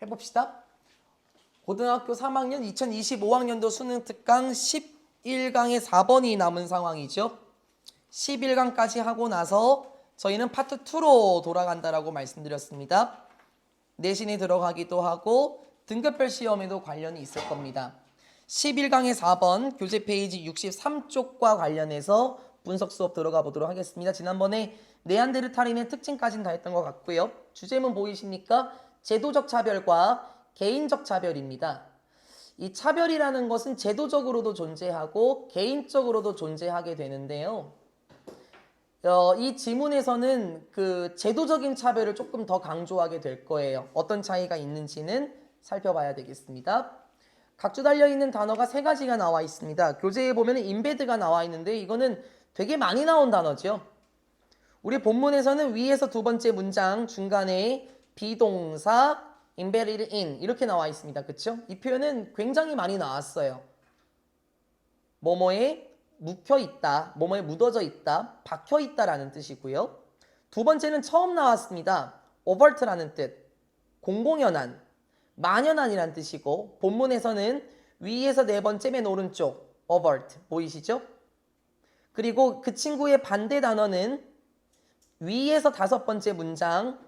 해봅시다. 고등학교 3학년 2025학년도 수능 특강 11강에 4번이 남은 상황이죠. 11강까지 하고 나서 저희는 파트 2로 돌아간다라고 말씀드렸습니다. 내신에 들어가기도 하고 등급별 시험에도 관련이 있을 겁니다. 11강의 4번 교재 페이지 63쪽과 관련해서 분석 수업 들어가 보도록 하겠습니다. 지난번에 네안데르탈인의 특징까지는 다 했던 것 같고요. 주제문 보이십니까? 제도적 차별과 개인적 차별입니다. 이 차별이라는 것은 제도적으로도 존재하고 개인적으로도 존재하게 되는데요. 이 지문에서는 그 제도적인 차별을 조금 더 강조하게 될 거예요. 어떤 차이가 있는지는 살펴봐야 되겠습니다. 각주 달려있는 단어가 3가지가 나와 있습니다. 교재에 보면 인베드가 나와 있는데 이거는 되게 많이 나온 단어죠. 우리 본문에서는 위에서 두 번째 문장 중간에 비동사 embedded in 이렇게 나와 있습니다. 그렇죠? 이 표현은 굉장히 많이 나왔어요. 뭐뭐에 묵혀 있다, 뭐뭐에 묻어져 있다, 박혀 있다라는 뜻이고요. 두 번째는 처음 나왔습니다. overt라는 뜻, 공공연한, 만연한이라는 뜻이고 본문에서는 위에서 네 번째 맨 오른쪽 overt 보이시죠? 그리고 그 친구의 반대 단어는 위에서 5번째 문장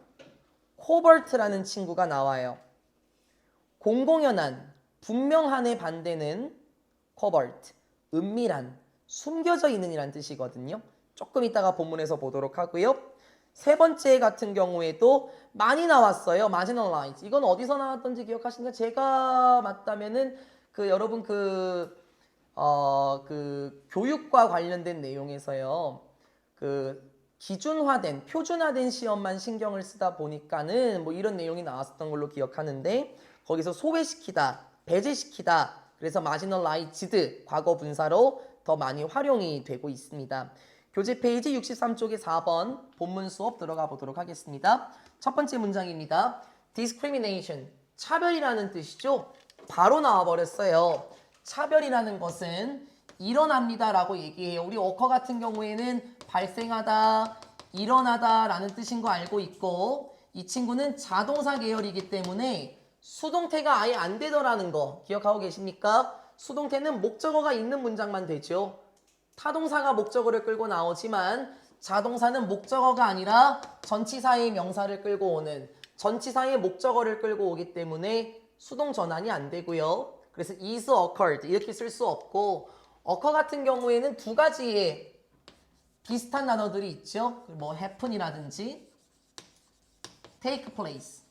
covert라는 친구가 나와요. 공공연한, 분명한의 반대는 covert, 은밀한, 숨겨져 있는 이란 뜻이거든요. 조금 이따가 본문에서 보도록 하고요. 세 번째 같은 경우에도 많이 나왔어요. marginalize. 이건 어디서 나왔던지 기억하시나요? 제가 맞다면은 여러분 교육과 관련된 내용에서요. 기준화된, 표준화된 시험만 신경을 쓰다 보니까는 뭐 이런 내용이 나왔었던 걸로 기억하는데 거기서 소외시키다, 배제시키다. 그래서 marginalized 과거 분사로 더 많이 활용이 되고 있습니다. 교재 페이지 63쪽에 4번 본문 수업 들어가 보도록 하겠습니다. 첫 번째 문장입니다. discrimination, 차별이라는 뜻이죠. 바로 나와버렸어요. 차별이라는 것은 일어납니다 라고 얘기해요. 우리 occur 같은 경우에는 발생하다, 일어나다 라는 뜻인 거 알고 있고 이 친구는 자동사 계열이기 때문에 수동태가 아예 안 되더라는 거 기억하고 계십니까? 수동태는 목적어가 있는 문장만 되죠. 타동사가 목적어를 끌고 나오지만 자동사는 목적어가 아니라 전치사의 명사를 끌고 오는 전치사의 목적어를 끌고 오기 때문에 수동 전환이 안 되고요. 그래서 is occurred 이렇게 쓸 수 없고 occur 같은 경우에는 두 가지의 비슷한 단어들이 있죠. 뭐 happen이라든지 take place.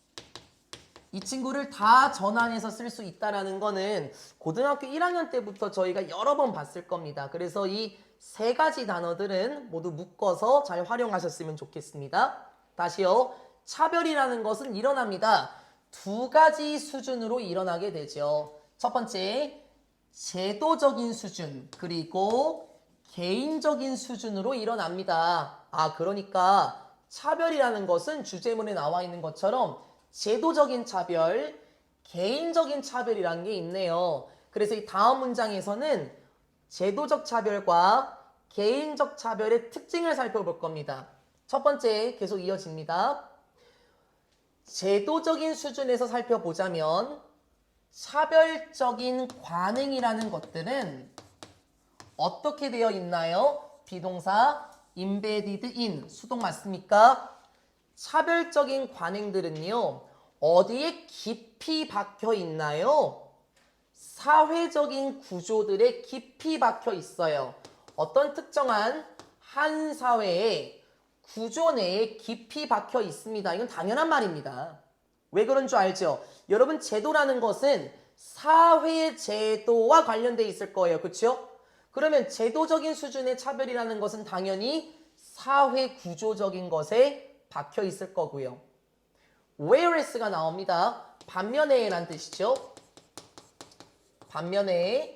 이 친구를 다 전환해서 쓸 수 있다는 거는 고등학교 1학년 때부터 저희가 여러 번 봤을 겁니다. 그래서 이 3가지 단어들은 모두 묶어서 잘 활용하셨으면 좋겠습니다. 다시요. 차별이라는 것은 일어납니다. 2가지 수준으로 일어나게 되죠. 첫 번째, 제도적인 수준 그리고 개인적인 수준으로 일어납니다. 그러니까 차별이라는 것은 주제문에 나와 있는 것처럼 제도적인 차별, 개인적인 차별이라는 게 있네요. 그래서 이 다음 문장에서는 제도적 차별과 개인적 차별의 특징을 살펴볼 겁니다. 첫 번째 계속 이어집니다. 제도적인 수준에서 살펴보자면 차별적인 관행이라는 것들은 어떻게 되어 있나요? 비동사 embedded in 수동 맞습니까? 차별적인 관행들은요. 어디에 깊이 박혀 있나요? 사회적인 구조들에 깊이 박혀 있어요. 어떤 특정한 한 사회의 구조 내에 깊이 박혀 있습니다. 이건 당연한 말입니다. 왜 그런 줄 알죠? 여러분 제도라는 것은 사회 제도와 관련돼 있을 거예요. 그렇죠? 그러면 제도적인 수준의 차별이라는 것은 당연히 사회 구조적인 것에 박혀 있을 거고요. whereas가 나옵니다. 반면에 라는 뜻이죠. 반면에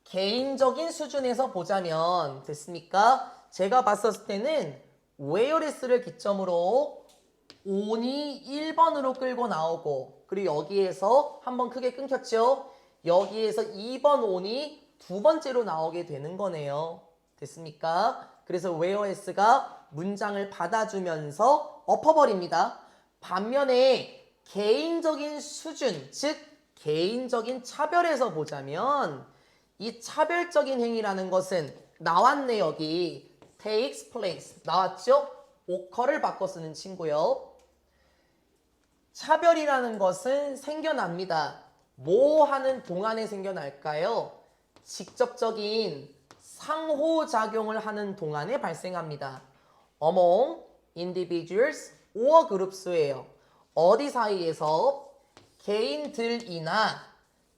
개인적인 수준에서 보자면 됐습니까? 제가 봤었을 때는 whereas를 기점으로 on이 1번으로 끌고 나오고 그리고 여기에서 한번 크게 끊겼죠. 여기에서 2번 on이 두 번째로 나오게 되는 거네요. 됐습니까? 그래서 whereas가 문장을 받아주면서 엎어버립니다. 반면에 개인적인 수준, 즉 개인적인 차별에서 보자면 이 차별적인 행위라는 것은 나왔네 여기 takes place 나왔죠? occur를 바꿔 쓰는 친구요. 차별이라는 것은 생겨납니다. 뭐 하는 동안에 생겨날까요? 직접적인 상호작용을 하는 동안에 발생합니다. among individuals or groups예요. 어디 사이에서? 개인들이나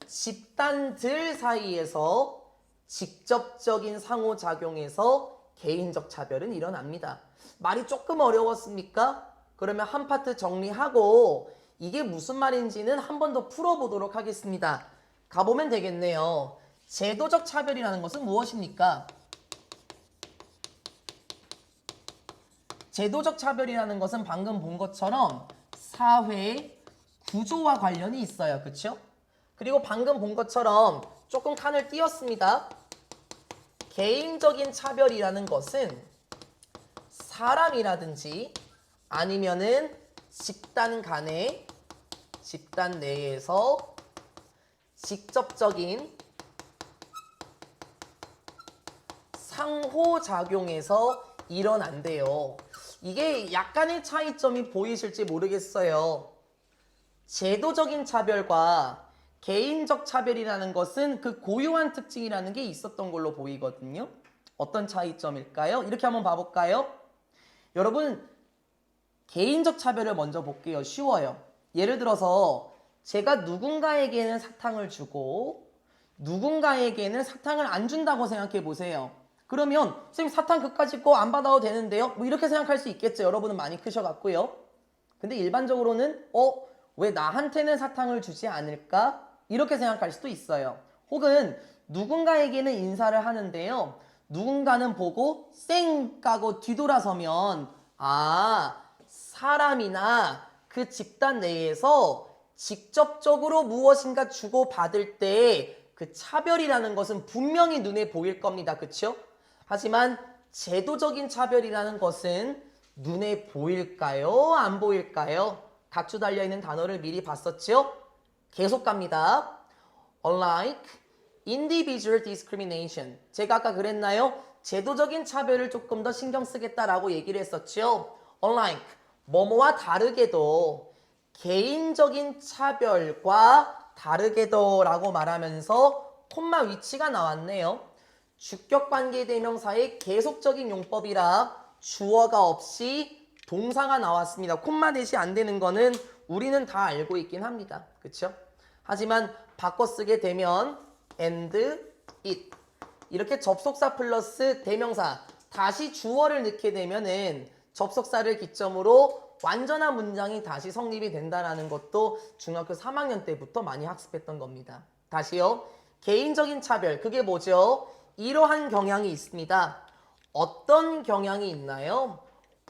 집단들 사이에서 직접적인 상호작용에서 개인적 차별은 일어납니다. 말이 조금 어려웠습니까? 그러면 한 파트 정리하고 이게 무슨 말인지는 한 번 더 풀어보도록 하겠습니다. 가보면 되겠네요. 제도적 차별이라는 것은 무엇입니까? 제도적 차별이라는 것은 방금 본 것처럼 사회 구조와 관련이 있어요. 그렇죠? 그리고 방금 본 것처럼 조금 칸을 띄었습니다. 개인적인 차별이라는 것은 사람이라든지 아니면은 집단 간에 집단 내에서 직접적인 상호작용에서 일어난대요. 이게 약간의 차이점이 보이실지 모르겠어요. 제도적인 차별과 개인적 차별이라는 것은 그 고유한 특징이라는 게 있었던 걸로 보이거든요. 어떤 차이점일까요? 이렇게 한번 봐볼까요? 여러분, 개인적 차별을 먼저 볼게요. 쉬워요. 예를 들어서 제가 누군가에게는 사탕을 주고 누군가에게는 사탕을 안 준다고 생각해 보세요. 그러면 선생님 사탕 그까짓 거 안 받아도 되는데요? 뭐 이렇게 생각할 수 있겠죠. 여러분은 많이 크셔갖고요. 근데 일반적으로는 왜 나한테는 사탕을 주지 않을까? 이렇게 생각할 수도 있어요. 혹은 누군가에게는 인사를 하는데요. 누군가는 보고 쌩 까고 뒤돌아서면 사람이나 그 집단 내에서 직접적으로 무엇인가 주고받을 때 그 차별이라는 것은 분명히 눈에 보일 겁니다. 그렇죠? 하지만 제도적인 차별이라는 것은 눈에 보일까요? 안 보일까요? 각주 달려있는 단어를 미리 봤었죠? 계속 갑니다. Unlike individual discrimination. 제가 아까 그랬나요? 제도적인 차별을 조금 더 신경 쓰겠다라고 얘기를 했었죠. Unlike 뭐뭐와 다르게도 개인적인 차별과 다르게도 라고 말하면서 콤마 위치가 나왔네요. 주격관계대명사의 계속적인 용법이라 주어가 없이 동사가 나왔습니다. 콤마 대시 안 되는 거는 우리는 다 알고 있긴 합니다. 그렇죠? 하지만 바꿔 쓰게 되면 and, it 이렇게 접속사 플러스 대명사 다시 주어를 넣게 되면은 접속사를 기점으로 완전한 문장이 다시 성립이 된다는 것도 중학교 3학년 때부터 많이 학습했던 겁니다. 다시요. 개인적인 차별, 그게 뭐죠? 이러한 경향이 있습니다. 어떤 경향이 있나요?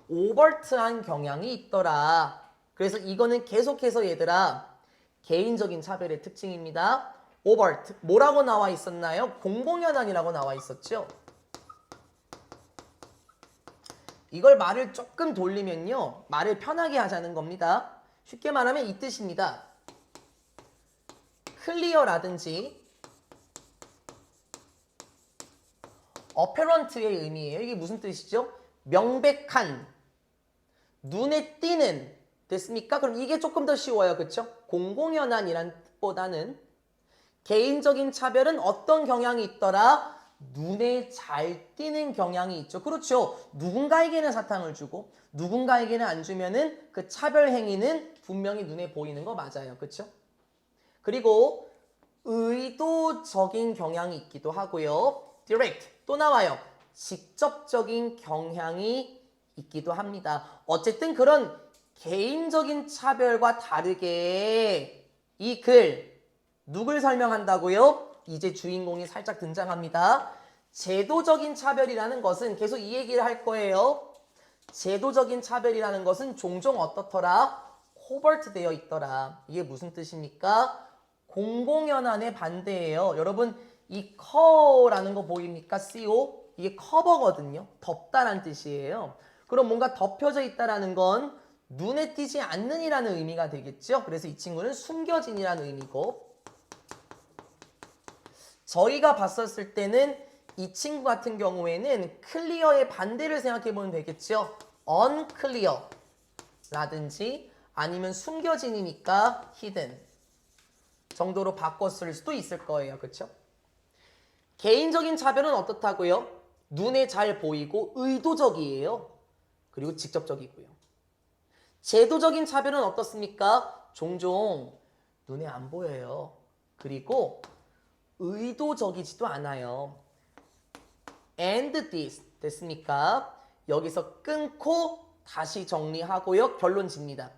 오버트한 경향이 있더라. 그래서 이거는 계속해서 얘들아 개인적인 차별의 특징입니다. 오버트, 뭐라고 나와 있었나요? 공공연한이라고 나와 있었죠. 이걸 말을 조금 돌리면요. 말을 편하게 하자는 겁니다. 쉽게 말하면 이 뜻입니다. 클리어라든지 어페런트의 의미예요. 이게 무슨 뜻이죠? 명백한, 눈에 띄는 됐습니까? 그럼 이게 조금 더 쉬워요. 그렇죠? 공공연한이란 뜻보다는 개인적인 차별은 어떤 경향이 있더라? 눈에 잘 띄는 경향이 있죠. 그렇죠. 누군가에게는 사탕을 주고 누군가에게는 안 주면은 그 차별 행위는 분명히 눈에 보이는 거 맞아요. 그렇죠? 그리고 의도적인 경향이 있기도 하고요. direct 또 나와요. 직접적인 경향이 있기도 합니다. 어쨌든 그런 개인적인 차별과 다르게 이 글 누굴 설명한다고요? 이제 주인공이 살짝 등장합니다. 제도적인 차별이라는 것은 계속 이 얘기를 할 거예요. 제도적인 차별이라는 것은 종종 어떻더라? 코버트 되어 있더라. 이게 무슨 뜻입니까? 공공연한의 반대예요. 여러분 이 커라는 거 보입니까? CO? 이게 커버거든요. 덮다란 뜻이에요. 그럼 뭔가 덮여져 있다라는 건 눈에 띄지 않는이라는 의미가 되겠죠. 그래서 이 친구는 숨겨진이라는 의미고, 저희가 봤었을 때는 이 친구 같은 경우에는 클리어의 반대를 생각해 보면 되겠죠. unclear 라든지 아니면 숨겨진이니까 hidden 정도로 바꿨을 수도 있을 거예요. 그렇죠? 개인적인 차별은 어떻다고요? 눈에 잘 보이고 의도적이에요. 그리고 직접적이고요. 제도적인 차별은 어떻습니까? 종종 눈에 안 보여요. 그리고 의도적이지도 않아요. and this 됐습니까? 여기서 끊고 다시 정리하고요. 결론 집니다.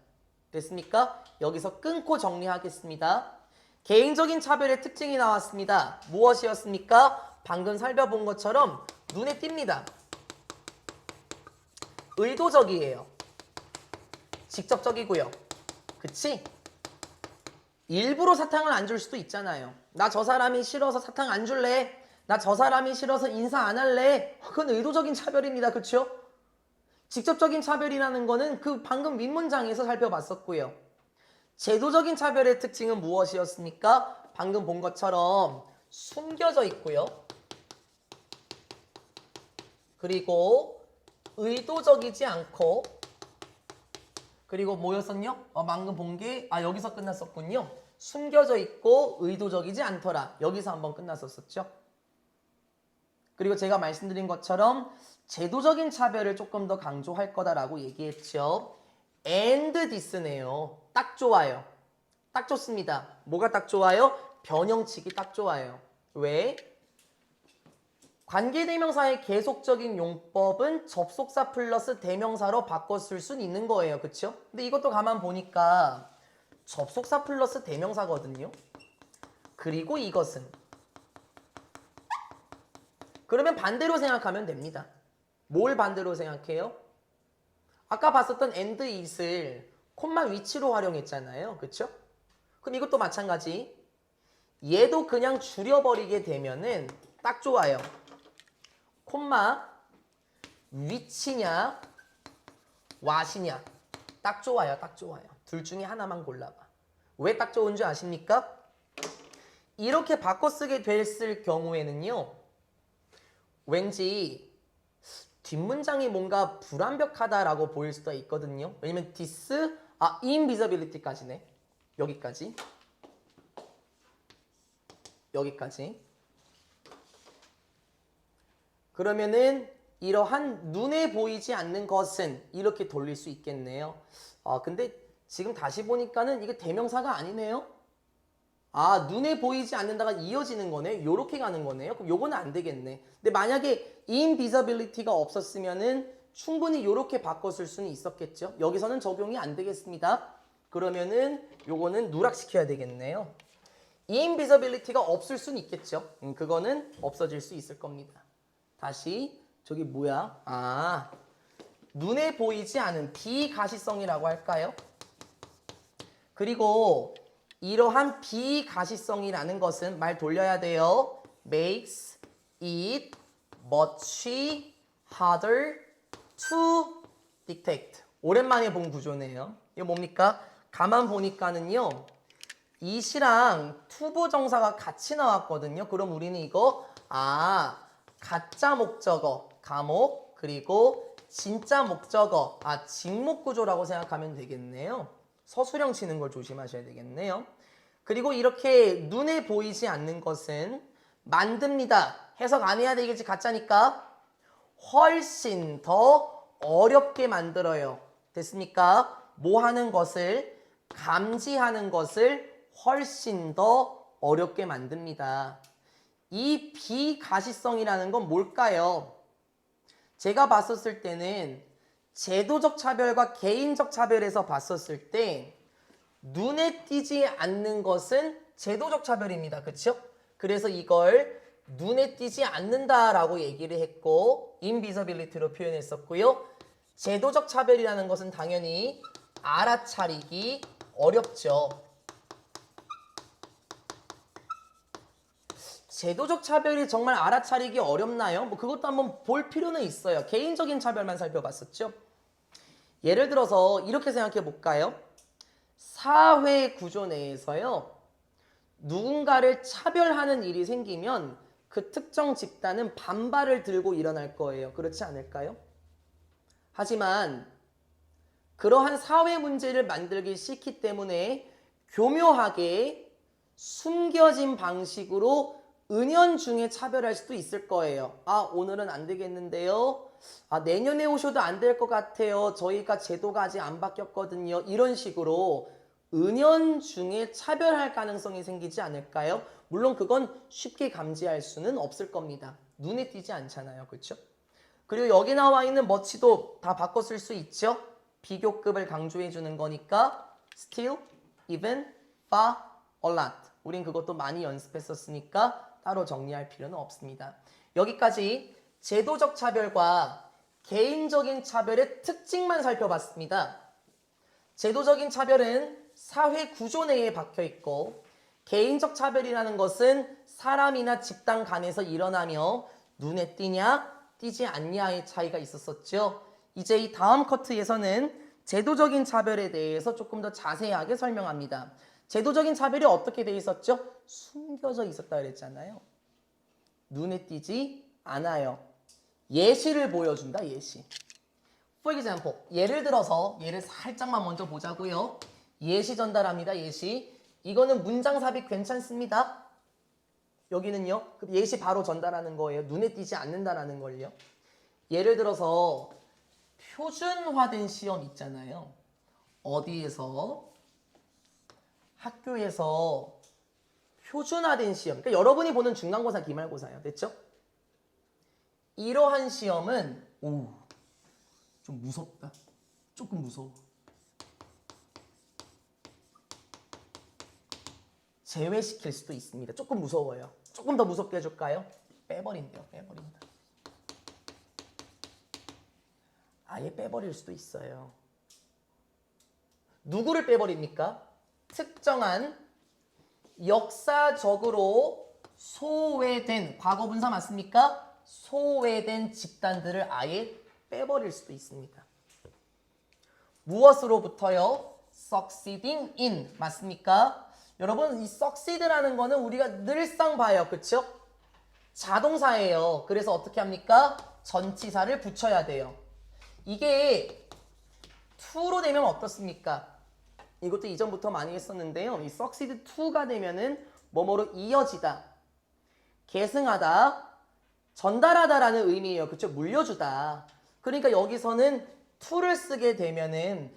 됐습니까? 여기서 끊고 정리하겠습니다. 개인적인 차별의 특징이 나왔습니다. 무엇이었습니까? 방금 살펴본 것처럼 눈에 띕니다. 의도적이에요. 직접적이고요. 그치? 일부러 사탕을 안 줄 수도 있잖아요. 나 저 사람이 싫어서 사탕 안 줄래? 나 저 사람이 싫어서 인사 안 할래? 그건 의도적인 차별입니다. 그렇죠? 직접적인 차별이라는 거는 그 방금 윗문장에서 살펴봤었고요. 제도적인 차별의 특징은 무엇이었습니까? 방금 본 것처럼 숨겨져 있고요. 그리고 의도적이지 않고, 그리고 뭐였었냐? 방금 본 게 여기서 끝났었군요. 숨겨져 있고 의도적이지 않더라. 여기서 한번 끝났었죠. 그리고 제가 말씀드린 것처럼 제도적인 차별을 조금 더 강조할 거다라고 얘기했죠. and this네요. 딱 좋아요. 딱 좋습니다. 뭐가 딱 좋아요? 변형치기 딱 좋아요. 왜? 관계대명사의 계속적인 용법은 접속사 플러스 대명사로 바꿨을 수는 있는 거예요. 그쵸? 근데 이것도 가만 보니까 접속사 플러스 대명사거든요. 그리고 이것은 그러면 반대로 생각하면 됩니다. 뭘 반대로 생각해요? 아까 봤었던 and it을 콤마 위치로 활용했잖아요. 그쵸? 그럼 이것도 마찬가지. 얘도 그냥 줄여버리게 되면은 딱 좋아요. 콤마 위치냐 what이냐 딱 좋아요. 딱 좋아요. 둘 중에 하나만 골라봐. 왜 딱 좋은 줄 아십니까? 이렇게 바꿔 쓰게 됐을 경우에는요. 왠지 뒷문장이 뭔가 불완벽하다라고 보일 수도 있거든요. 왜냐면 this, invisibility까지네. 여기까지. 그러면은 이러한 눈에 보이지 않는 것은 이렇게 돌릴 수 있겠네요. 근데 지금 다시 보니까는 이게 대명사가 아니네요. 눈에 보이지 않는다가 이어지는 거네. 요렇게 가는 거네요. 그럼 요거는 안 되겠네. 근데 만약에 invisibility가 없었으면은 충분히 요렇게 바꿨을 수는 있었겠죠. 여기서는 적용이 안 되겠습니다. 그러면은 요거는 누락시켜야 되겠네요. invisibility가 없을 수는 있겠죠. 그거는 없어질 수 있을 겁니다. 다시 저기 뭐야? 눈에 보이지 않은 비가시성이라고 할까요? 그리고 이러한 비가시성이라는 것은 말 돌려야 돼요. makes it much harder to detect. 오랜만에 본 구조네요. 이거 뭡니까? 가만 보니까는요. it이랑 투부정사가 같이 나왔거든요. 그럼 우리는 이거 가짜 목적어, 감옥, 그리고 진짜 목적어, 직목구조라고 생각하면 되겠네요. 서술형 치는 걸 조심하셔야 되겠네요. 그리고 이렇게 눈에 보이지 않는 것은 만듭니다. 해석 안 해야 되겠지, 가짜니까. 훨씬 더 어렵게 만들어요. 됐습니까? 뭐 하는 것을, 감지하는 것을 훨씬 더 어렵게 만듭니다. 이 비가시성이라는 건 뭘까요? 제가 봤었을 때는 제도적 차별과 개인적 차별에서 봤었을 때 눈에 띄지 않는 것은 제도적 차별입니다. 그렇죠? 그래서 이걸 눈에 띄지 않는다라고 얘기를 했고 invisibility로 표현했었고요. 제도적 차별이라는 것은 당연히 알아차리기 어렵죠. 제도적 차별이 정말 알아차리기 어렵나요? 그것도 한번 볼 필요는 있어요. 개인적인 차별만 살펴봤었죠. 예를 들어서 이렇게 생각해 볼까요? 사회 구조 내에서요. 누군가를 차별하는 일이 생기면 그 특정 집단은 반발을 들고 일어날 거예요. 그렇지 않을까요? 하지만 그러한 사회 문제를 만들기 싫기 때문에 교묘하게 숨겨진 방식으로 은연중에 차별할 수도 있을 거예요. 아, 오늘은 안 되겠는데요. 아, 내년에 오셔도 안 될 것 같아요. 저희가 제도가 아직 안 바뀌었거든요. 이런 식으로 은연중에 차별할 가능성이 생기지 않을까요? 물론 그건 쉽게 감지할 수는 없을 겁니다. 눈에 띄지 않잖아요. 그렇죠? 그리고 여기 나와 있는 머치도 다 바꿔 쓸 수 있죠? 비교급을 강조해 주는 거니까 still, even, far, a lot. 우린 그것도 많이 연습했었으니까 따로 정리할 필요는 없습니다. 여기까지 제도적 차별과 개인적인 차별의 특징만 살펴봤습니다. 제도적인 차별은 사회 구조 내에 박혀 있고 개인적 차별이라는 것은 사람이나 집단 간에서 일어나며 눈에 띄냐 띄지 않냐의 차이가 있었었죠. 이제 이 다음 커트에서는 제도적인 차별에 대해서 조금 더 자세하게 설명합니다. 제도적인 차별이 어떻게 돼 있었죠? 숨겨져 있었다 그랬잖아요. 눈에 띄지 않아요. 예시를 보여준다, 예시. For example, 예를 들어서 예를 살짝만 먼저 보자고요. 예시 전달합니다, 예시. 이거는 문장 삽입 괜찮습니다. 여기는요, 예시 바로 전달하는 거예요. 눈에 띄지 않는다라는 걸요. 예를 들어서 표준화된 시험 있잖아요. 어디에서? 학교에서 표준화된 시험. 그러니까 여러분이 보는 중간고사, 기말고사예요. 됐죠? 이러한 시험은 좀 무섭다. 조금 무서워. 제외시킬 수도 있습니다. 조금 무서워요. 조금 더 무섭게 해줄까요? 빼버린대요. 빼버린다. 아예 빼버릴 수도 있어요. 누구를 빼버립니까? 특정한 역사적으로 소외된, 과거분사 맞습니까? 소외된 집단들을 아예 빼버릴 수도 있습니다. 무엇으로부터요? succeeding in 맞습니까? 여러분 이 succeed라는 거는 우리가 늘상 봐요. 그쵸? 자동사예요. 그래서 어떻게 합니까? 전치사를 붙여야 돼요. 이게 to로 되면 어떻습니까? 이것도 이전부터 많이 했었는데요. 이 succeed to가 되면은 뭐뭐로 이어지다, 계승하다, 전달하다라는 의미예요. 그쵸? 물려주다. 그러니까 여기서는 to를 쓰게 되면은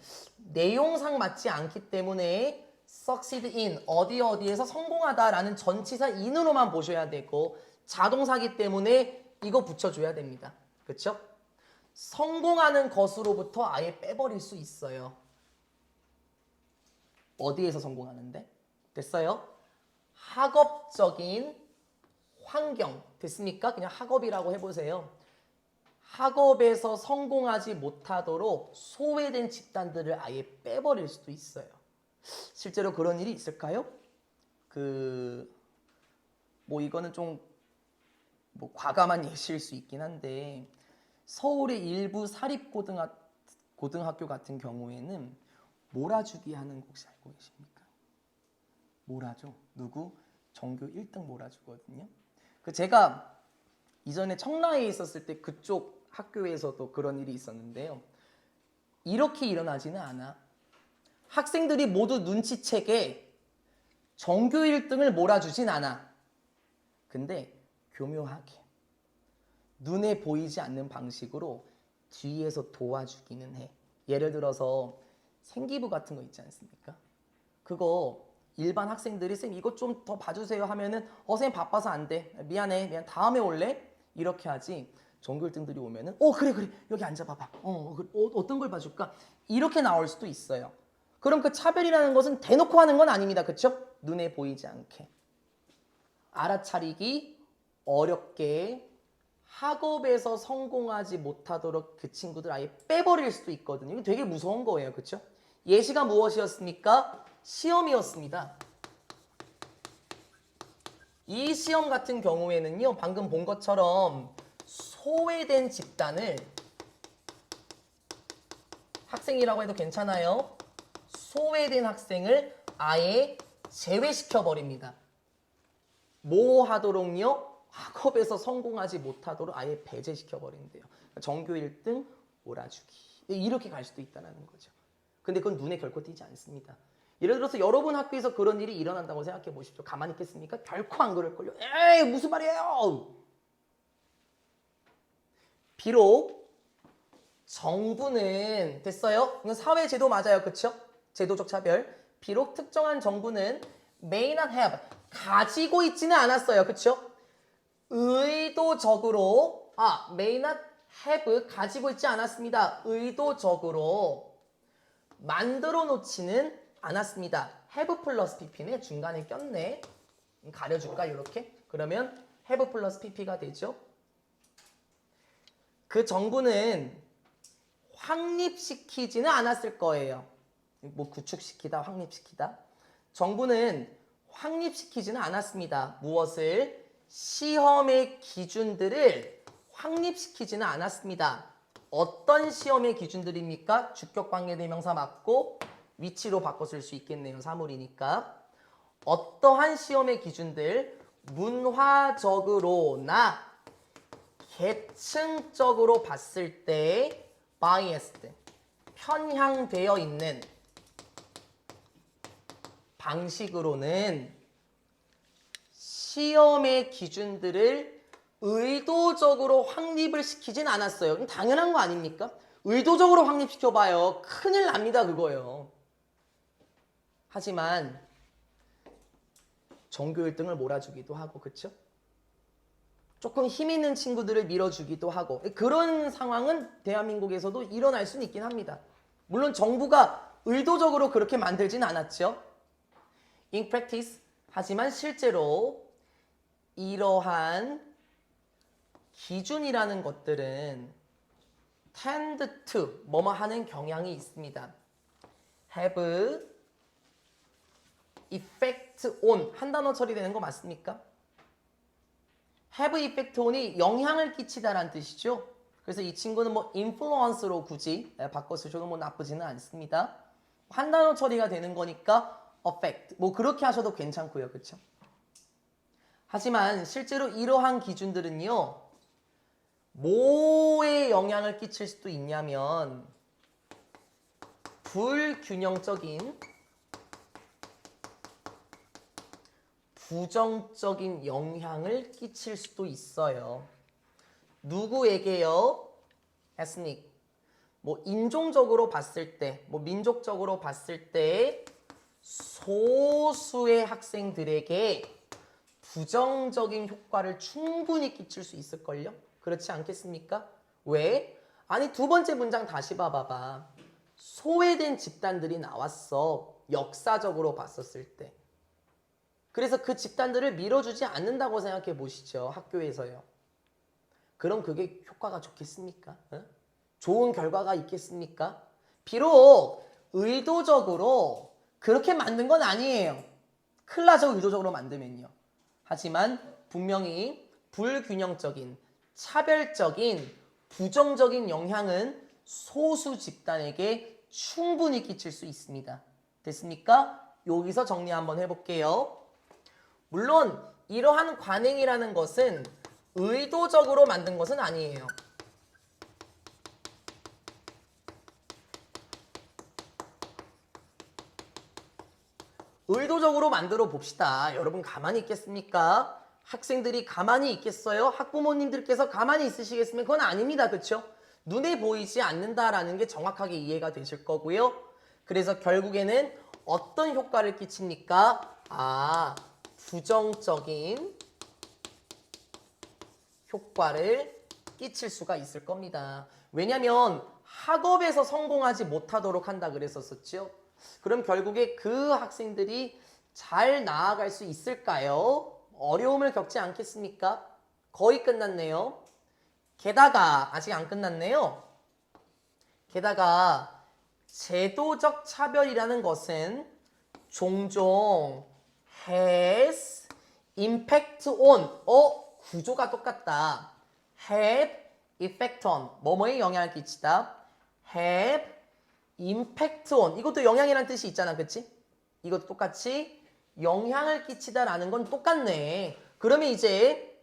내용상 맞지 않기 때문에 succeed in 어디에서 성공하다라는 전치사 in으로만 보셔야 되고 자동사기 때문에 이거 붙여줘야 됩니다. 그쵸? 성공하는 것으로부터 아예 빼버릴 수 있어요. 어디에서 성공하는데? 됐어요? 학업적인 환경 됐습니까? 그냥 학업이라고 해보세요. 학업에서 성공하지 못하도록 소외된 집단들을 아예 빼버릴 수도 있어요. 실제로 그런 일이 있을까요? 이거는 좀 과감한 예시일 수 있긴 한데 서울의 일부 사립고등학교 같은 경우에는 몰아주기 하는 거 혹시 알고 계십니까? 몰아줘. 누구? 전교 1등 몰아주거든요. 제가 이전에 청라에 있었을 때 그쪽 학교에서도 그런 일이 있었는데요. 이렇게 일어나지는 않아. 학생들이 모두 눈치채게 전교 1등을 몰아주진 않아. 근데 교묘하게 눈에 보이지 않는 방식으로 뒤에서 도와주기는 해. 예를 들어서 생기부 같은 거 있지 않습니까? 그거 일반 학생들이 쌤 이것 좀 더 봐주세요 하면은 쌤 바빠서 안 돼. 미안해. 미안. 다음에 올래? 이렇게 하지. 전교 1등들이 오면은 그래 여기 앉아봐봐. 어떤 걸 봐줄까? 이렇게 나올 수도 있어요. 그럼 그 차별이라는 것은 대놓고 하는 건 아닙니다. 그쵸? 눈에 보이지 않게. 알아차리기 어렵게 학업에서 성공하지 못하도록 그 친구들 아예 빼버릴 수도 있거든요. 이거 되게 무서운 거예요. 그쵸? 예시가 무엇이었습니까? 시험이었습니다. 이 시험 같은 경우에는요. 방금 본 것처럼 소외된 집단을 학생이라고 해도 괜찮아요. 소외된 학생을 아예 제외시켜 버립니다. 뭐 하도록요? 학업에서 성공하지 못하도록 아예 배제시켜 버린대요. 전교 1등 몰아주기. 이렇게 갈 수도 있다는 거죠. 근데 그건 눈에 결코 띄지 않습니다. 예를 들어서 여러분 학교에서 그런 일이 일어난다고 생각해 보십시오. 가만히 있겠습니까? 결코 안 그럴걸요. 에이 무슨 말이에요. 비록 정부는 됐어요. 이건 사회제도 맞아요. 그쵸? 제도적 차별. 비록 특정한 정부는 may not have 가지고 있지는 않았어요. 그쵸? 의도적으로 may not have 가지고 있지 않았습니다. 의도적으로 만들어 놓지는 않았습니다. have 플러스 pp네. 중간에 꼈네. 가려줄까? 이렇게. 그러면 have 플러스 pp가 되죠. 그 정부는 확립시키지는 않았을 거예요. 뭐 구축시키다, 확립시키다. 정부는 확립시키지는 않았습니다. 무엇을? 시험의 기준들을 확립시키지는 않았습니다. 어떤 시험의 기준들입니까? 주격관계대명사 맞고 위치로 바꿔 쓸 수 있겠네요. 사물이니까. 어떠한 시험의 기준들? 문화적으로나 계층적으로 봤을 때 biased, 편향되어 있는 방식으로는 시험의 기준들을 의도적으로 확립을 시키진 않았어요. 그럼 당연한 거 아닙니까? 의도적으로 확립시켜봐요. 큰일 납니다, 그거요. 하지만 전교 1등을 몰아주기도 하고, 그쵸? 조금 힘 있는 친구들을 밀어주기도 하고 그런 상황은 대한민국에서도 일어날 수는 있긴 합니다. 물론 정부가 의도적으로 그렇게 만들진 않았죠. In practice, 하지만 실제로 이러한 기준이라는 것들은 tend to 뭐뭐 하는 경향이 있습니다. have effect on 한 단어 처리되는 거 맞습니까? have effect on이 영향을 끼치다라는 뜻이죠. 그래서 이 친구는 뭐 influence로 굳이 바꿔 쓰셔도 뭐 나쁘지는 않습니다. 한 단어 처리가 되는 거니까 affect 뭐 그렇게 하셔도 괜찮고요. 그렇죠? 하지만 실제로 이러한 기준들은요. 뭐에 영향을 끼칠 수도 있냐면 불균형적인 부정적인 영향을 끼칠 수도 있어요. 누구에게요? ethnic. 뭐 인종적으로 봤을 때, 뭐 민족적으로 봤을 때 소수의 학생들에게 부정적인 효과를 충분히 끼칠 수 있을걸요? 그렇지 않겠습니까? 왜? 아니 두 번째 문장 다시 봐봐봐. 소외된 집단들이 나왔어. 역사적으로 봤었을 때. 그래서 그 집단들을 밀어주지 않는다고 생각해 보시죠. 학교에서요. 그럼 그게 효과가 좋겠습니까? 좋은 결과가 있겠습니까? 비록 의도적으로 그렇게 만든 건 아니에요. 큰일 나죠. 의도적으로 만들면요. 하지만 분명히 불균형적인, 차별적인, 부정적인 영향은 소수 집단에게 충분히 끼칠 수 있습니다. 됐습니까? 여기서 정리 한번 해볼게요. 물론 이러한 관행이라는 것은 의도적으로 만든 것은 아니에요. 의도적으로 만들어 봅시다. 여러분 가만히 있겠습니까? 학생들이 가만히 있겠어요? 학부모님들께서 가만히 있으시겠으면 그건 아닙니다. 그렇죠? 눈에 보이지 않는다라는 게 정확하게 이해가 되실 거고요. 그래서 결국에는 어떤 효과를 끼칩니까? 부정적인 효과를 끼칠 수가 있을 겁니다. 왜냐하면 학업에서 성공하지 못하도록 한다 그랬었죠. 그럼 결국에 그 학생들이 잘 나아갈 수 있을까요? 어려움을 겪지 않겠습니까? 거의 끝났네요. 게다가 아직 안 끝났네요. 게다가 제도적 차별이라는 것은 종종 has impact on 구조가 똑같다. have effect on 뭐뭐에 영향을 끼치다. have impact on. 이것도 영향이라는 뜻이 있잖아. 그치? 이것도 똑같이 영향을 끼치다라는 건 똑같네. 그러면 이제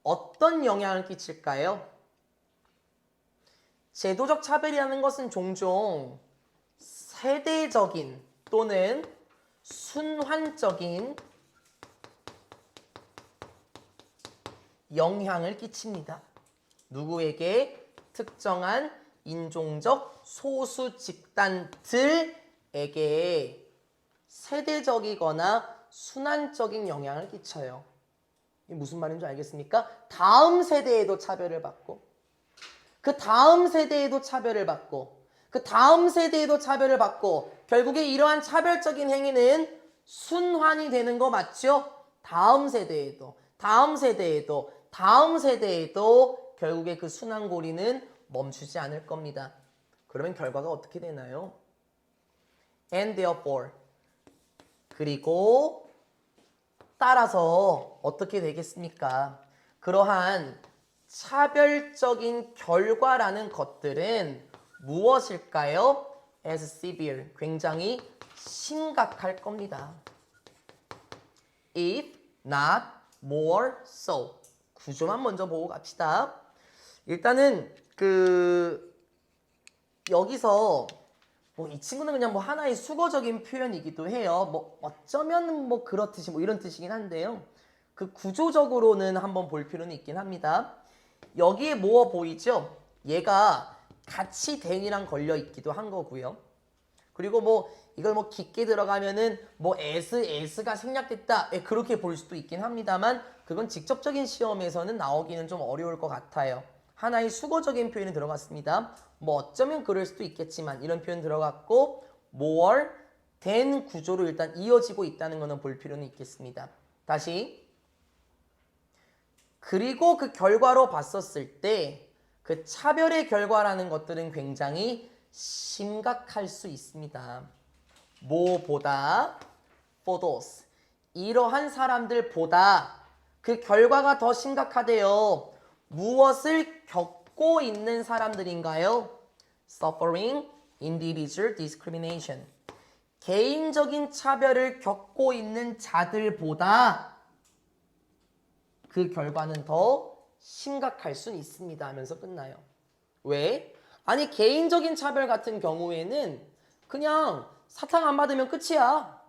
어떤 영향을 끼칠까요? 제도적 차별이라는 것은 종종 세대적인 또는 순환적인 영향을 끼칩니다. 누구에게? 특정한 인종적 소수 집단들에게 세대적이거나 순환적인 영향을 끼쳐요. 이게 무슨 말인지 알겠습니까? 다음 세대에도 차별을 받고 그 다음 세대에도 차별을 받고 그 다음 세대에도 차별을 받고 결국에 이러한 차별적인 행위는 순환이 되는 거 맞죠? 다음 세대에도 다음 세대에도 다음 세대에도 결국에 그 순환고리는 멈추지 않을 겁니다. 그러면 결과가 어떻게 되나요? And therefore 그리고 따라서 어떻게 되겠습니까? 그러한 차별적인 결과라는 것들은 무엇일까요? As severe, 굉장히 심각할 겁니다. If not more so. 구조만 먼저 보고 갑시다. 일단은 여기서 뭐 이 친구는 그냥 뭐 하나의 수거적인 표현이기도 해요. 뭐 어쩌면 뭐 그렇듯이 뭐 이런 뜻이긴 한데요. 그 구조적으로는 한번 볼 필요는 있긴 합니다. 여기에 뭐 보이죠? 얘가 같이 then이랑 걸려 있기도 한 거고요. 그리고 뭐 이걸 뭐 깊게 들어가면은 뭐 s가 생략됐다 그렇게 볼 수도 있긴 합니다만 그건 직접적인 시험에서는 나오기는 좀 어려울 것 같아요. 하나의 수거적인 표현이 들어갔습니다. 뭐 어쩌면 그럴 수도 있겠지만 이런 표현 들어갔고 more than 구조로 일단 이어지고 있다는 거는 볼 필요는 있겠습니다. 다시 그리고 그 결과로 봤었을 때 그 차별의 결과라는 것들은 굉장히 심각할 수 있습니다. 뭐보다 for those 이러한 사람들보다 그 결과가 더 심각하대요. 무엇을 겪고 있는 사람들인가요? Suffering individual discrimination 개인적인 차별을 겪고 있는 자들보다 그 결과는 더 심각할 수 있습니다 하면서 끝나요. 왜? 아니 개인적인 차별 같은 경우에는 그냥 사탕 안 받으면 끝이야.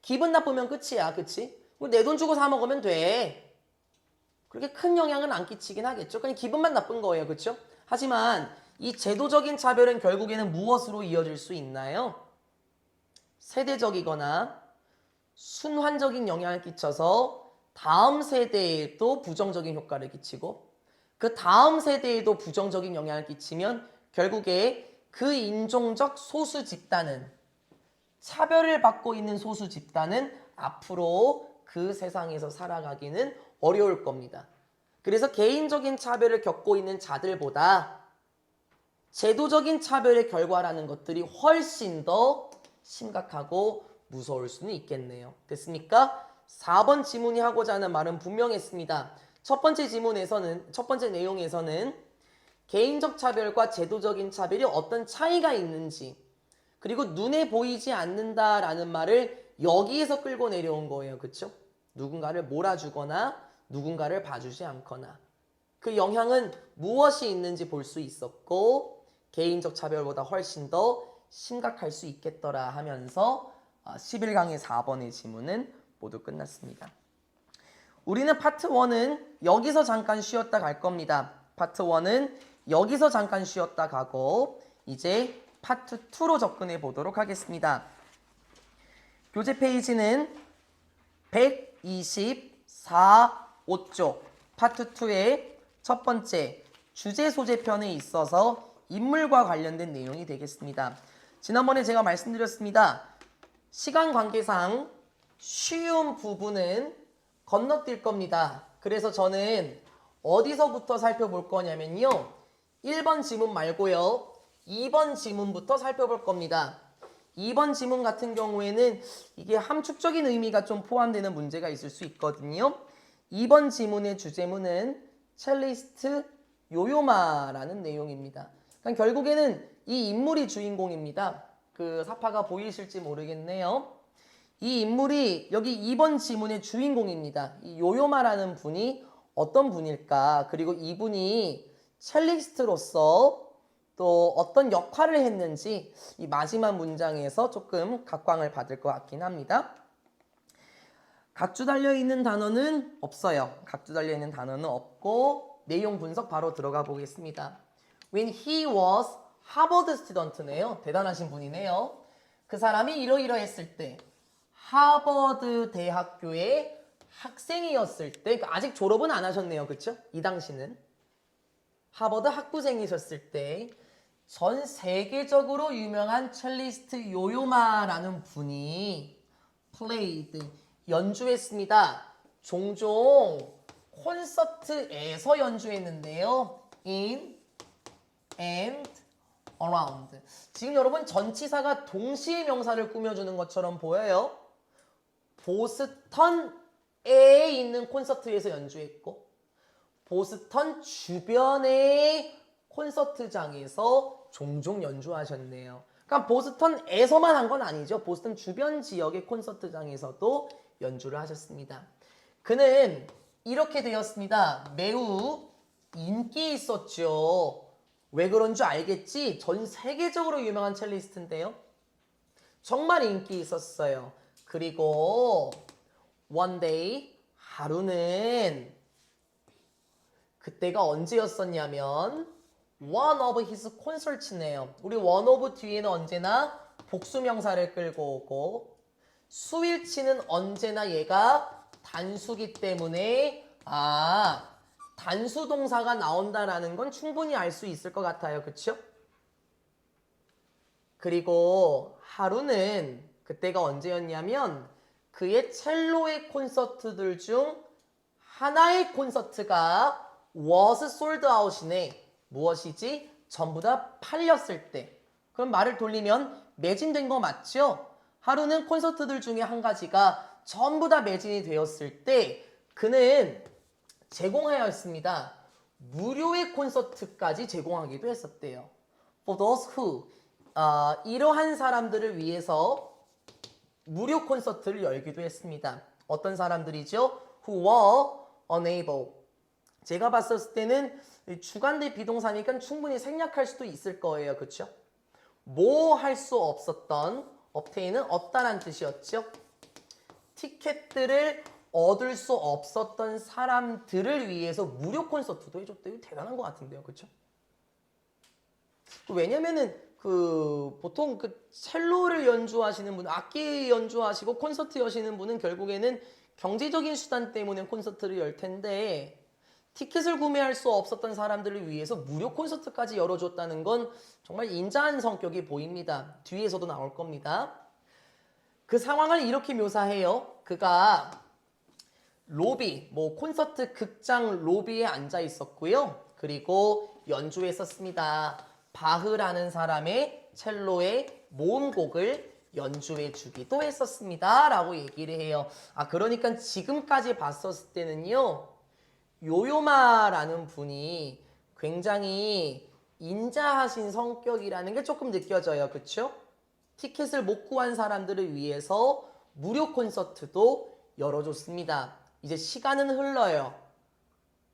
기분 나쁘면 끝이야. 그치? 내 돈 주고 사 먹으면 돼. 그렇게 큰 영향은 안 끼치긴 하겠죠. 그냥 기분만 나쁜 거예요. 그렇죠? 하지만 이 제도적인 차별은 결국에는 무엇으로 이어질 수 있나요? 세대적이거나 순환적인 영향을 끼쳐서 다음 세대에도 부정적인 효과를 끼치고 그 다음 세대에도 부정적인 영향을 끼치면 결국에 그 인종적 소수 집단은 차별을 받고 있는 소수 집단은 앞으로 그 세상에서 살아가기는 어려울 겁니다. 그래서 개인적인 차별을 겪고 있는 자들보다 제도적인 차별의 결과라는 것들이 훨씬 더 심각하고 무서울 수는 있겠네요. 됐습니까? 4번 지문이 하고자 하는 말은 분명했습니다. 첫 번째 내용에서는 개인적 차별과 제도적인 차별이 어떤 차이가 있는지 그리고 눈에 보이지 않는다라는 말을 여기에서 끌고 내려온 거예요. 그렇죠? 누군가를 몰아주거나 누군가를 봐주지 않거나 그 영향은 무엇이 있는지 볼 수 있었고 개인적 차별보다 훨씬 더 심각할 수 있겠더라 하면서 11강의 4번의 지문은 모두 끝났습니다. 우리는 파트 1은 여기서 잠깐 쉬었다 갈 겁니다. 파트 1은 여기서 잠깐 쉬었다 가고 이제 파트 2로 접근해 보도록 하겠습니다. 교재 페이지는 124, 5쪽 파트 2의 첫 번째 주제 소재편에 있어서 인물과 관련된 내용이 되겠습니다. 지난번에 제가 말씀드렸습니다. 시간 관계상 쉬운 부분은 건너뛸 겁니다. 그래서 저는 어디서부터 살펴볼 거냐면요. 1번 지문 말고요. 2번 지문부터 살펴볼 겁니다. 2번 지문 같은 경우에는 이게 함축적인 의미가 좀 포함되는 문제가 있을 수 있거든요. 2번 지문의 주제문은 첼리스트 요요마라는 내용입니다. 그러니까 결국에는 이 인물이 주인공입니다. 그 사파가 보이실지 모르겠네요. 이 인물이 여기 2번 지문의 주인공입니다. 이 요요마라는 분이 어떤 분일까? 그리고 이분이 첼리스트로서 또 어떤 역할을 했는지 이 마지막 문장에서 조금 각광을 받을 것 같긴 합니다. 각주 달려있는 단어는 없어요. 각주 달려있는 단어는 없고 내용 분석 바로 들어가 보겠습니다. When he was Harvard student네요. 대단하신 분이네요. 그 사람이 이러이러했을 때 하버드 대학교의 학생이었을 때 아직 졸업은 안 하셨네요. 그렇죠? 이 당시는 하버드 학부생이셨을 때 전 세계적으로 유명한 첼리스트 요요마라는 분이 played 연주했습니다. 종종 콘서트에서 연주했는데요. in and around. 지금 여러분 전치사가 동시에 명사를 꾸며주는 것처럼 보여요. 보스턴에 있는 콘서트에서 연주했고 보스턴 주변의 콘서트장에서 종종 연주하셨네요. 그러니까 보스턴에서만 한 건 아니죠. 보스턴 주변 지역의 콘서트장에서도 연주를 하셨습니다. 그는 이렇게 되었습니다. 매우 인기 있었죠. 왜 그런 줄 알겠지? 전 세계적으로 유명한 첼리스트인데요. 정말 인기 있었어요. 그리고 one day 하루는 그때가 언제였었냐면 one of his concerts네요. 우리 one of 뒤에는 언제나 복수명사를 끌고 오고 수일치는 언제나 얘가 단수기 때문에 단수 동사가 나온다라는 건 충분히 알 수 있을 것 같아요. 그쵸? 그리고 하루는 그때가 언제였냐면 그의 첼로의 콘서트들 중 하나의 콘서트가 was sold out이네. 무엇이지? 전부 다 팔렸을 때. 그럼 말을 돌리면 매진된 거 맞죠? 하루는 콘서트들 중에 한 가지가 전부 다 매진이 되었을 때 그는 제공하였습니다. 무료의 콘서트까지 제공하기도 했었대요. For those who 이러한 사람들을 위해서 무료 콘서트를 열기도 했습니다. 어떤 사람들이죠? Who were unable. 제가 봤을 때는 주관대 비동사니까 충분히 생략할 수도 있을 거예요. 그렇죠? 뭐 할 수 없었던 obtain은 얻다란 뜻이었죠. 티켓들을 얻을 수 없었던 사람들을 위해서 무료 콘서트도 해줬대요. 대단한 것 같은데요. 그렇죠? 왜냐면은 보통 첼로를 연주하시는 분, 악기 연주하시고 콘서트 여시는 분은 결국에는 경제적인 수단 때문에 콘서트를 열 텐데 티켓을 구매할 수 없었던 사람들을 위해서 무료 콘서트까지 열어줬다는 건 정말 인자한 성격이 보입니다. 뒤에서도 나올 겁니다. 그 상황을 이렇게 묘사해요. 그가 로비, 콘서트 극장 로비에 앉아 있었고요. 그리고 연주했었습니다. 바흐라는 사람의 첼로의 모음곡을 연주해 주기도 했었습니다. 라고 얘기를 해요. 그러니까 지금까지 봤었을 때는요. 요요마라는 분이 굉장히 인자하신 성격이라는 게 조금 느껴져요. 그쵸? 티켓을 못 구한 사람들을 위해서 무료 콘서트도 열어줬습니다. 이제 시간은 흘러요.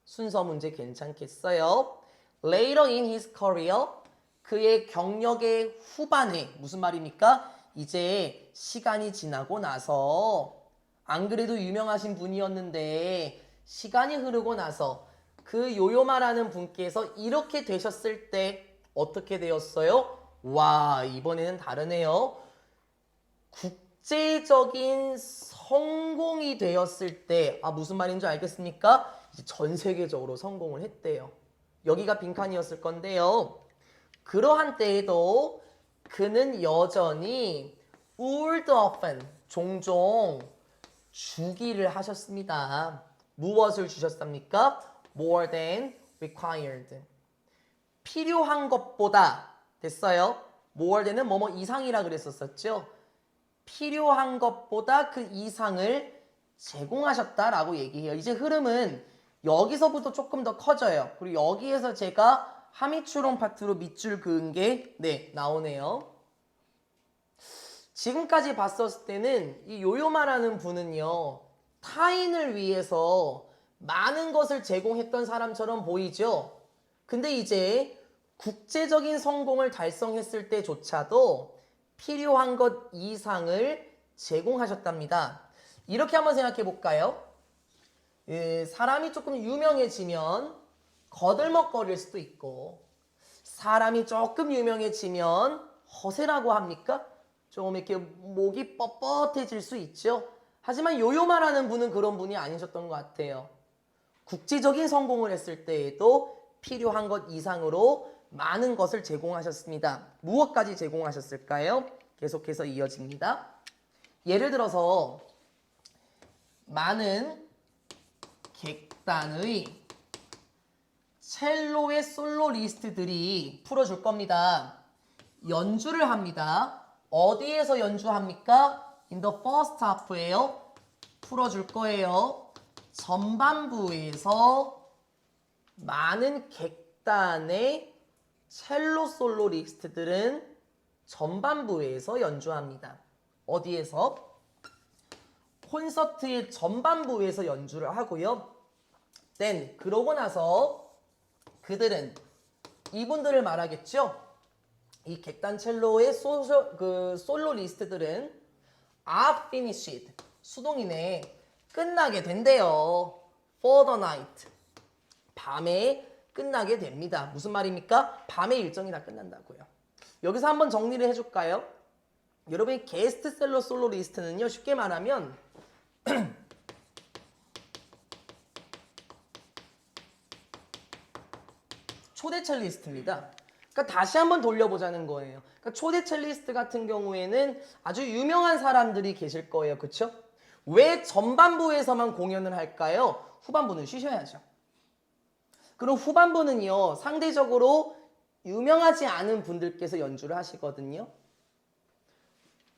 순서 문제 괜찮겠어요? Later in his career, 그의 경력의 후반에 무슨 말입니까? 이제 시간이 지나고 나서 안 그래도 유명하신 분이었는데 시간이 흐르고 나서 그 요요마라는 분께서 이렇게 되셨을 때 어떻게 되었어요? 와, 이번에는 다르네요. 국제적인 성공이 되었을 때 무슨 말인지 알겠습니까? 이제 전 세계적으로 성공을 했대요. 여기가 빈칸이었을 건데요. 그러한 때에도 그는 여전히 would often 종종 주기를 하셨습니다. 무엇을 주셨습니까? More than required. 필요한 것보다 됐어요. More than은 뭐뭐 이상이라 그랬었죠. 필요한 것보다 그 이상을 제공하셨다라고 얘기해요. 이제 흐름은 여기서부터 조금 더 커져요. 그리고 여기에서 제가 하미추론 파트로 밑줄 그은 게 나오네요. 지금까지 봤었을 때는 이 요요마라는 분은요, 타인을 위해서 많은 것을 제공했던 사람처럼 보이죠. 근데 이제 국제적인 성공을 달성했을 때조차도 필요한 것 이상을 제공하셨답니다. 이렇게 한번 생각해 볼까요? 사람이 조금 유명해지면 거들먹거릴 수도 있고, 사람이 조금 유명해지면 허세라고 합니까? 좀 이렇게 목이 뻣뻣해질 수 있죠. 하지만 요요마라는 분은 그런 분이 아니셨던 것 같아요. 국제적인 성공을 했을 때에도 필요한 것 이상으로 많은 것을 제공하셨습니다. 무엇까지 제공하셨을까요? 계속해서 이어집니다. 예를 들어서 많은 객단의 첼로의 솔로 리스트들이 풀어줄 겁니다. 연주를 합니다. 어디에서 연주합니까? In the first half예요. 풀어줄 거예요. 전반부에서 많은 객단의 첼로 솔로 리스트들은 전반부에서 연주합니다. 어디에서? 콘서트의 전반부에서 연주를 하고요. 그러고 나서 그들은 이분들을 말하겠죠. 이 객단 첼로의 솔로 리스트들은 are finished, 수동이네, 끝나게 된대요. for the night, 밤에 끝나게 됩니다. 무슨 말입니까? 밤에 일정이 다 끝난다고요. 여기서 한번 정리를 해줄까요? 여러분이 게스트셀러 솔로 리스트는요, 쉽게 말하면 초대 첼리스트입니다. 그러니까 다시 한번 돌려보자는 거예요. 그러니까 초대 첼리스트 같은 경우에는 아주 유명한 사람들이 계실 거예요. 그렇죠? 왜 전반부에서만 공연을 할까요? 후반부는 쉬셔야죠. 그럼 후반부는요, 상대적으로 유명하지 않은 분들께서 연주를 하시거든요.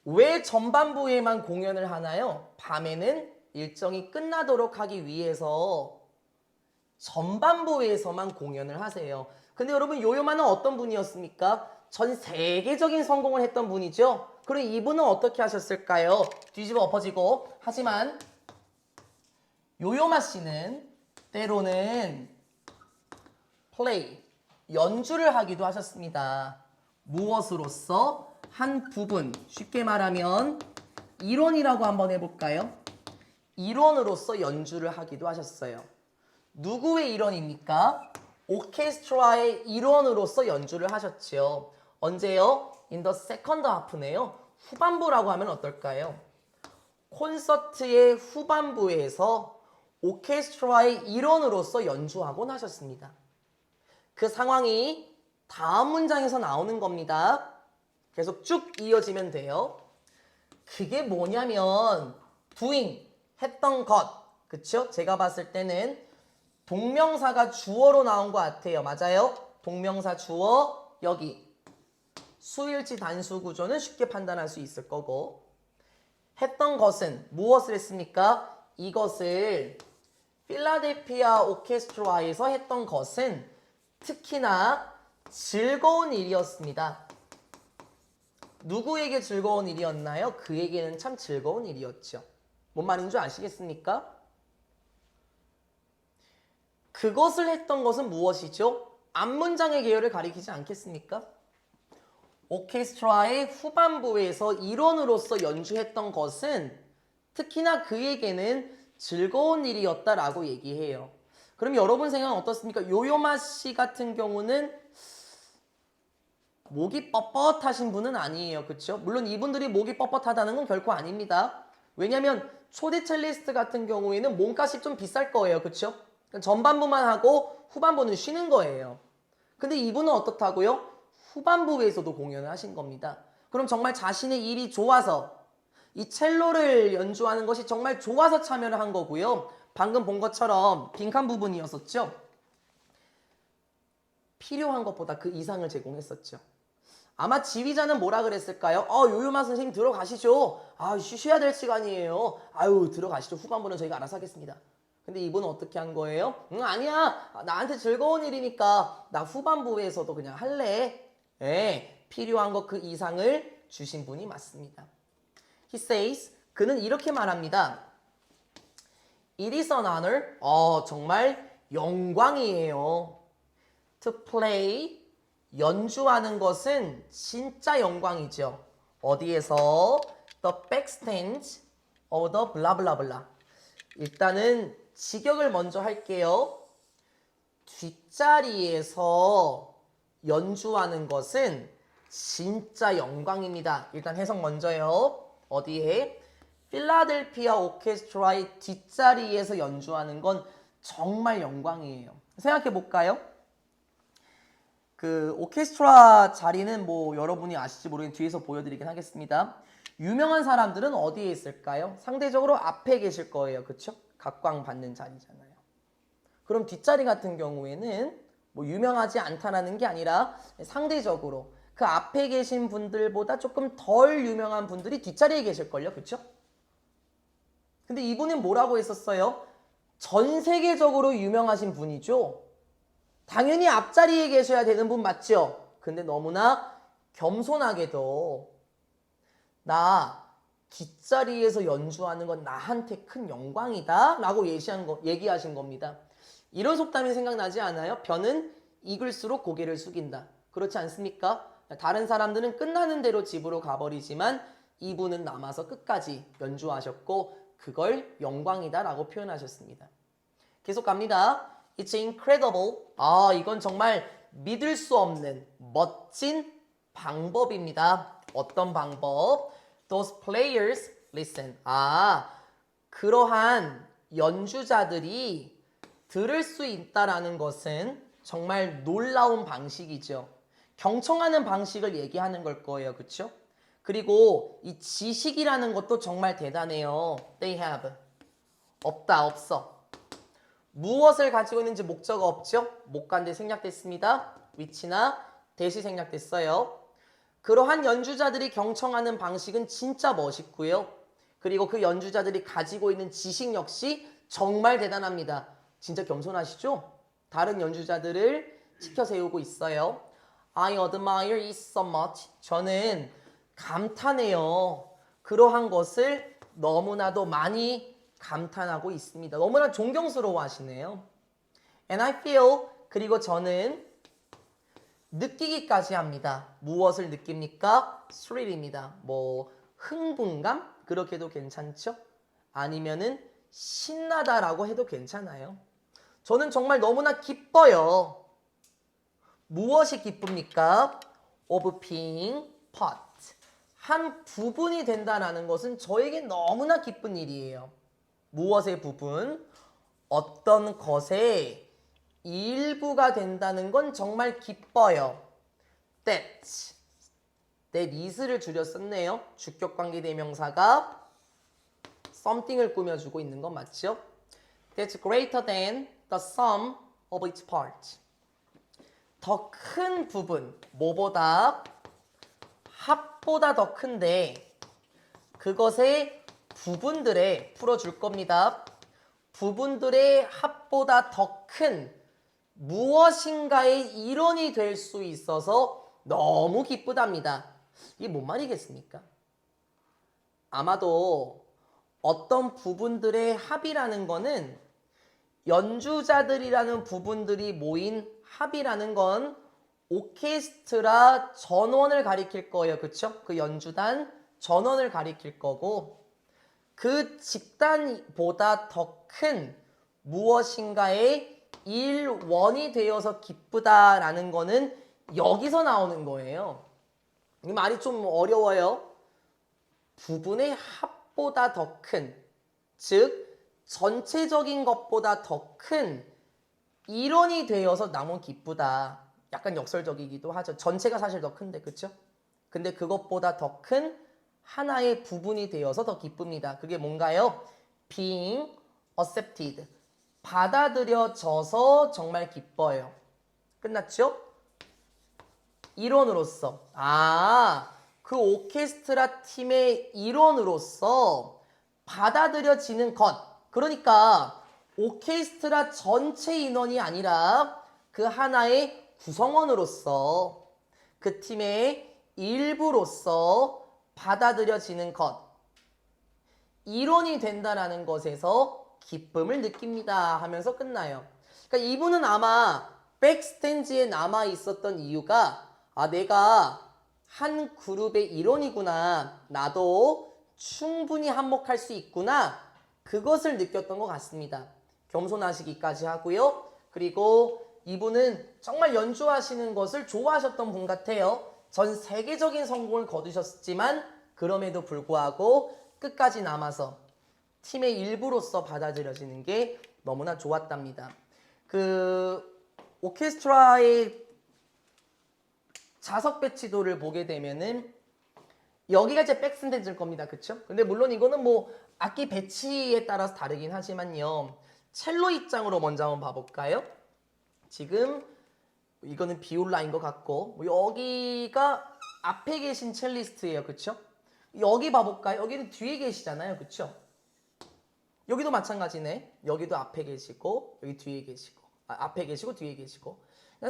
왜 전반부에만 공연을 하나요? 밤에는 일정이 끝나도록 하기 위해서 전반부에서만 공연을 하세요. 근데 여러분, 요요마는 어떤 분이었습니까? 전 세계적인 성공을 했던 분이죠. 그럼 이분은 어떻게 하셨을까요? 뒤집어 엎어지고. 하지만 요요마 씨는 때로는 플레이, 연주를 하기도 하셨습니다. 무엇으로서? 한 부분, 쉽게 말하면 이론이라고 한번 해볼까요? 이론으로서 연주를 하기도 하셨어요. 누구의 일원입니까? 오케스트라의 일원으로서 연주를 하셨죠. 언제요? In the second half네요. 후반부라고 하면 어떨까요? 콘서트의 후반부에서 오케스트라의 일원으로서 연주하곤 하셨습니다. 그 상황이 다음 문장에서 나오는 겁니다. 계속 쭉 이어지면 돼요. 그게 뭐냐면 doing, 했던 것. 그쵸? 제가 봤을 때는 동명사가 주어로 나온 것 같아요. 맞아요? 동명사 주어 여기. 수일치 단수 구조는 쉽게 판단할 수 있을 거고, 했던 것은 무엇을 했습니까? 이것을 필라델피아 오케스트라에서 했던 것은 특히나 즐거운 일이었습니다. 누구에게 즐거운 일이었나요? 그에게는 참 즐거운 일이었죠. 뭔 말인 줄 아시겠습니까? 그것을 했던 것은 무엇이죠? 앞문장의 계열을 가리키지 않겠습니까? 오케스트라의 후반부에서 일원으로서 연주했던 것은 특히나 그에게는 즐거운 일이었다라고 얘기해요. 그럼 여러분 생각은 어떻습니까? 요요마 씨 같은 경우는 목이 뻣뻣하신 분은 아니에요. 그렇죠? 물론 이분들이 목이 뻣뻣하다는 건 결코 아닙니다. 왜냐하면 초대 첼리스트 같은 경우에는 몸값이 좀 비쌀 거예요. 그렇죠? 전반부만 하고 후반부는 쉬는 거예요. 근데 이분은 어떻다고요? 후반부에서도 공연을 하신 겁니다. 그럼 정말 자신의 일이 좋아서 이 첼로를 연주하는 것이 정말 좋아서 참여를 한 거고요. 방금 본 것처럼 빈칸 부분이었었죠. 필요한 것보다 그 이상을 제공했었죠. 아마 지휘자는 뭐라 그랬을까요? 요요마 선생님 들어가시죠. 쉬셔야 될 시간이에요. 들어가시죠. 후반부는 저희가 알아서 하겠습니다. 근데 이분은 어떻게 한 거예요? 아니야. 나한테 즐거운 일이니까 나 후반부에서도 그냥 할래. 예, 필요한 것 그 이상을 주신 분이 맞습니다. He says, 그는 이렇게 말합니다. It is an honor. 정말 영광이에요. To play, 연주하는 것은 진짜 영광이죠. 어디에서? The backstand of the blah blah blah. 일단은 직역을 먼저 할게요. 뒷자리에서 연주하는 것은 진짜 영광입니다. 일단 해석 먼저요. 어디에? 필라델피아 오케스트라의 뒷자리에서 연주하는 건 정말 영광이에요. 생각해 볼까요? 그 오케스트라 자리는 뭐 여러분이 아실지 모르겠는데 뒤에서 보여드리긴 하겠습니다. 유명한 사람들은 어디에 있을까요? 상대적으로 앞에 계실 거예요. 그쵸? 각광받는 자리잖아요. 그럼 뒷자리 같은 경우에는 뭐 유명하지 않다라는 게 아니라 상대적으로 그 앞에 계신 분들보다 조금 덜 유명한 분들이 뒷자리에 계실걸요. 그쵸? 근데 이분은 뭐라고 했었어요? 전 세계적으로 유명하신 분이죠. 당연히 앞자리에 계셔야 되는 분 맞죠? 근데 너무나 겸손하게도 나 뒷자리에서 연주하는 건 나한테 큰 영광이다 라고 얘기하신 겁니다. 이런 속담이 생각나지 않아요? 변은 익을수록 고개를 숙인다. 그렇지 않습니까? 다른 사람들은 끝나는 대로 집으로 가버리지만 이분은 남아서 끝까지 연주하셨고 그걸 영광이다 라고 표현하셨습니다. 계속 갑니다. It's incredible. 이건 정말 믿을 수 없는 멋진 방법입니다. 어떤 방법? Those players listen. 그러한 연주자들이 들을 수 있다라는 것은 정말 놀라운 방식이죠. 경청하는 방식을 얘기하는 걸 거예요. 그렇죠? 그리고 이 지식이라는 것도 정말 대단해요. They have. 없다, 없어. 무엇을 가지고 있는지 목적어 없죠? 목관대 생략됐습니다. 위치나 대시 생략됐어요. 그러한 연주자들이 경청하는 방식은 진짜 멋있고요. 그리고 그 연주자들이 가지고 있는 지식 역시 정말 대단합니다. 진짜 겸손하시죠? 다른 연주자들을 치켜 세우고 있어요. I admire it so much. 저는 감탄해요. 그러한 것을 너무나도 많이 감탄하고 있습니다. 너무나 존경스러워 하시네요. And I feel, 그리고 저는 느끼기까지 합니다. 무엇을 느낍니까? thrill입니다. 뭐 흥분감? 그렇게도 괜찮죠? 아니면은 신나다라고 해도 괜찮아요. 저는 정말 너무나 기뻐요. 무엇이 기쁩니까? Of being part. 한 부분이 된다는 것은 저에게 너무나 기쁜 일이에요. 무엇의 부분? 어떤 것의 일부가 된다는 건 정말 기뻐요. That. that is를 줄여 썼네요. 주격관계 대명사가 something을 꾸며주고 있는 건 맞죠? That's greater than the sum of its parts. 더 큰 부분, 뭐보다? 합보다 더 큰데 그것의 부분들에 풀어줄 겁니다. 부분들의 합보다 더 큰 무엇인가의 일원이 될 수 있어서 너무 기쁘답니다. 이게 뭔 말이겠습니까? 아마도 어떤 부분들의 합이라는 거는 연주자들이라는 부분들이 모인 합이라는 건 오케스트라 전원을 가리킬 거예요. 그쵸? 그 연주단 전원을 가리킬 거고 그 집단보다 더 큰 무엇인가의 일원이 되어서 기쁘다라는 거는 여기서 나오는 거예요. 이 말이 좀 어려워요. 부분의 합보다 더 큰, 즉 전체적인 것보다 더 큰 일원이 되어서 나무 기쁘다. 약간 역설적이기도 하죠. 전체가 사실 더 큰데, 그쵸? 근데 그것보다 더 큰 하나의 부분이 되어서 더 기쁩니다. 그게 뭔가요? Being accepted. 받아들여져서 정말 기뻐요. 끝났죠? 일원으로서. 그 오케스트라 팀의 일원으로서 받아들여지는 것. 그러니까 오케스트라 전체 인원이 아니라 그 하나의 구성원으로서 그 팀의 일부로서 받아들여지는 것, 일원이 된다라는 것에서 기쁨을 느낍니다 하면서 끝나요. 그러니까 이분은 아마 백스텐지에 남아 있었던 이유가 내가 한 그룹의 일원이구나, 나도 충분히 한몫할 수 있구나, 그것을 느꼈던 것 같습니다. 겸손하시기까지 하고요. 그리고 이분은 정말 연주하시는 것을 좋아하셨던 분 같아요. 전 세계적인 성공을 거두셨지만 그럼에도 불구하고 끝까지 남아서 팀의 일부로서 받아들여지는 게 너무나 좋았답니다. 그 오케스트라의 좌석 배치도를 보게 되면은 여기가 이제 백스텐지일 겁니다. 그쵸? 근데 물론 이거는 뭐 악기 배치에 따라서 다르긴 하지만요. 첼로 입장으로 먼저 한번 봐볼까요? 지금 이거는 비올라인 것 같고 여기가 앞에 계신 첼리스트예요. 그쵸? 여기 봐볼까요? 여기는 뒤에 계시잖아요. 그쵸? 여기도 마찬가지네. 여기도 앞에 계시고 여기 뒤에 계시고 앞에 계시고 뒤에 계시고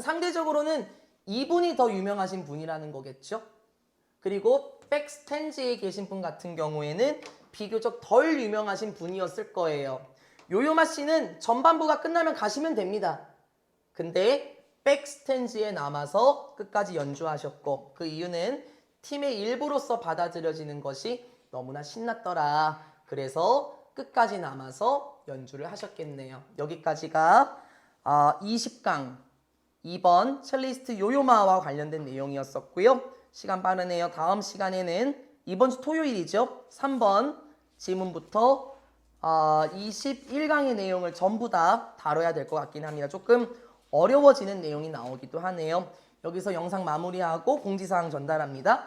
상대적으로는 이분이 더 유명하신 분이라는 거겠죠? 그리고 백스텐지에 계신 분 같은 경우에는 비교적 덜 유명하신 분이었을 거예요. 요요마 씨는 전반부가 끝나면 가시면 됩니다. 근데 백스텐지에 남아서 끝까지 연주하셨고 그 이유는 팀의 일부로서 받아들여지는 것이 너무나 신났더라. 그래서 끝까지 남아서 연주를 하셨겠네요. 여기까지가 20강 2번 첼리스트 요요마와 관련된 내용이었었고요. 시간 빠르네요. 다음 시간에는 이번 주 토요일이죠. 3번 지문부터 21강의 내용을 전부 다 다뤄야 될 것 같긴 합니다. 조금 어려워지는 내용이 나오기도 하네요. 여기서 영상 마무리하고 공지사항 전달합니다.